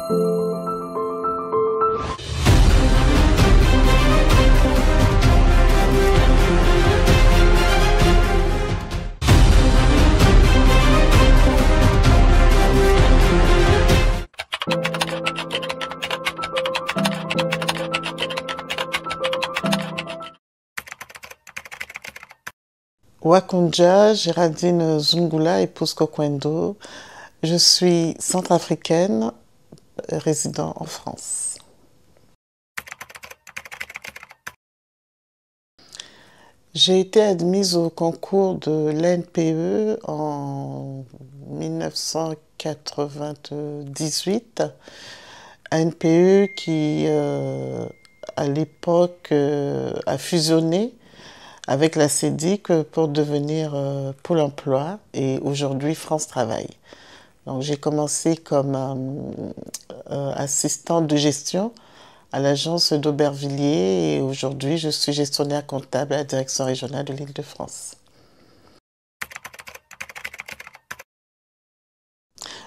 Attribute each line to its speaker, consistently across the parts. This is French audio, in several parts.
Speaker 1: Wakunja Géraldine Zungula, épouse Kokwendo. Je suis centrafricaine, résident en France. J'ai été admise au concours de l'ANPE en 1998. ANPE qui, à l'époque, a fusionné avec la CEDIC pour devenir Pôle emploi et aujourd'hui France Travail. Donc j'ai commencé comme assistante de gestion à l'agence d'Aubervilliers et aujourd'hui je suis gestionnaire comptable à la direction régionale de l'Île-de-France.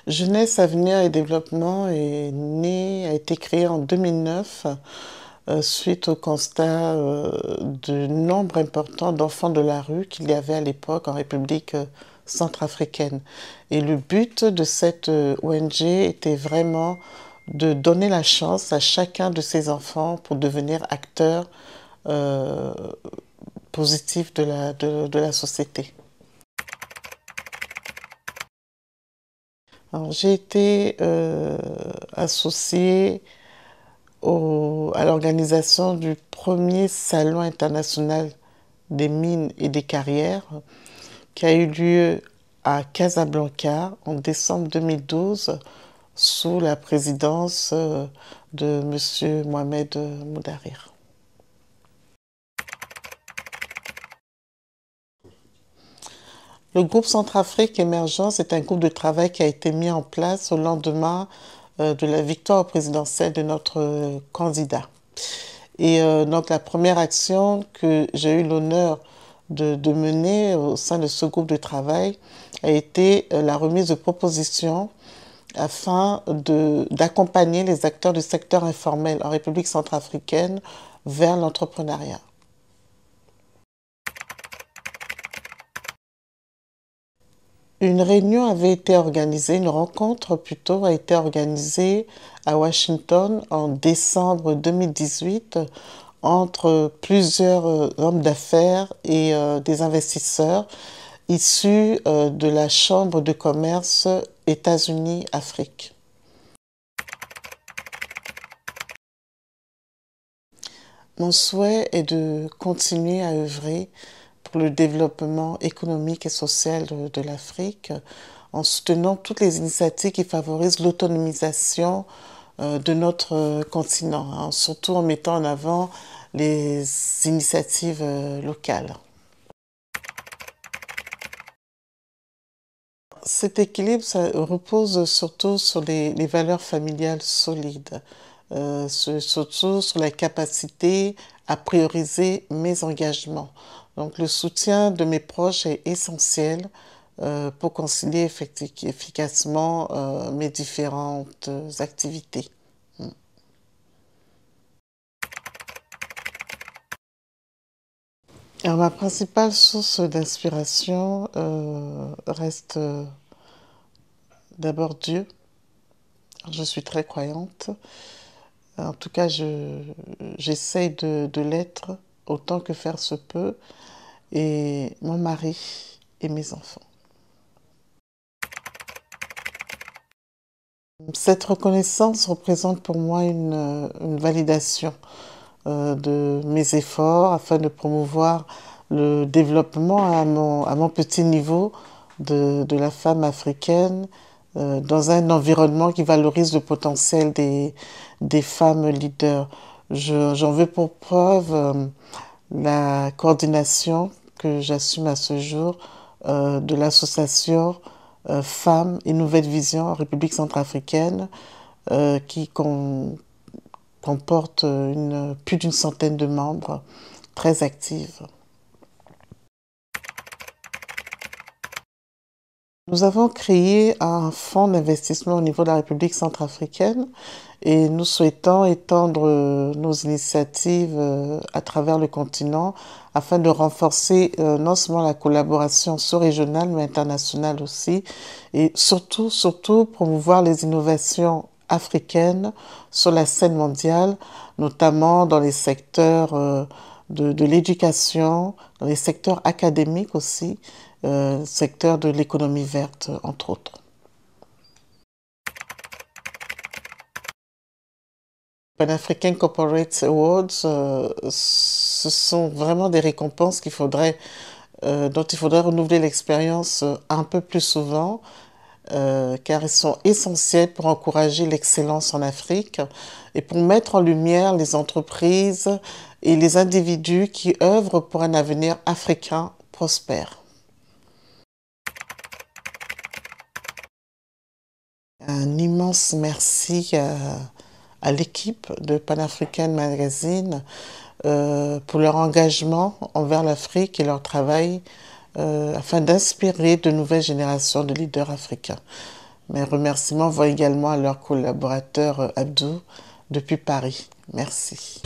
Speaker 1: Jeunesse, Avenir et Développement est né, a été créé en 2009 suite au constat du nombre important d'enfants de la rue qu'il y avait à l'époque en République centrafricaine. Et le but de cette ONG était vraiment de donner la chance à chacun de ces enfants pour devenir acteurs positifs de la société. J'ai été associée à l'organisation du premier salon international des mines et des carrières qui a eu lieu à Casablanca en décembre 2012 sous la présidence de M. Mohamed Moudarir. Le groupe Centrafrique Émergence est un groupe de travail qui a été mis en place au lendemain de la victoire présidentielle de notre candidat. Et donc la première action que j'ai eu l'honneur de mener au sein de ce groupe de travail a été la remise de propositions afin d'accompagner les acteurs du secteur informel en République centrafricaine vers l'entrepreneuriat. Une réunion avait été organisée, une rencontre plutôt a été organisée à Washington en décembre 2018 entre plusieurs hommes d'affaires et des investisseurs issus de la Chambre de commerce États-Unis-Afrique. Mon souhait est de continuer à œuvrer pour le développement économique et social de l'Afrique en soutenant toutes les initiatives qui favorisent l'autonomisation de notre continent, surtout en mettant en avant les initiatives locales. Cet équilibre ça repose surtout sur les valeurs familiales solides, surtout sur la capacité à prioriser mes engagements. Donc le soutien de mes proches est essentiel pour concilier efficacement mes différentes activités. Alors, ma principale source d'inspiration reste d'abord Dieu. Je suis très croyante. En tout cas, j'essaye de l'être autant que faire se peut. Et mon mari et mes enfants. Cette reconnaissance représente pour moi une validation de mes efforts afin de promouvoir le développement à mon petit niveau de la femme africaine dans un environnement qui valorise le potentiel des femmes leaders. J'en veux pour preuve la coordination que j'assume à ce jour de l'association Femmes et Nouvelle Vision en République centrafricaine qui comporte plus d'une centaine de membres très actifs. Nous avons créé un fonds d'investissement au niveau de la République centrafricaine et nous souhaitons étendre nos initiatives à travers le continent afin de renforcer non seulement la collaboration sous-régionale mais internationale aussi et surtout promouvoir les innovations africaines sur la scène mondiale, notamment dans les secteurs de l'éducation, dans les secteurs académiques aussi, secteur de l'économie verte, entre autres. Pan African Corporate Awards, ce sont vraiment des récompenses dont il faudrait renouveler l'expérience un peu plus souvent, car elles sont essentielles pour encourager l'excellence en Afrique et pour mettre en lumière les entreprises et les individus qui œuvrent pour un avenir africain prospère. Un immense merci à l'équipe de Pan African Magazine pour leur engagement envers l'Afrique et leur travail afin d'inspirer de nouvelles générations de leaders africains. Mes remerciements vont également à leur collaborateur Abdou depuis Paris. Merci.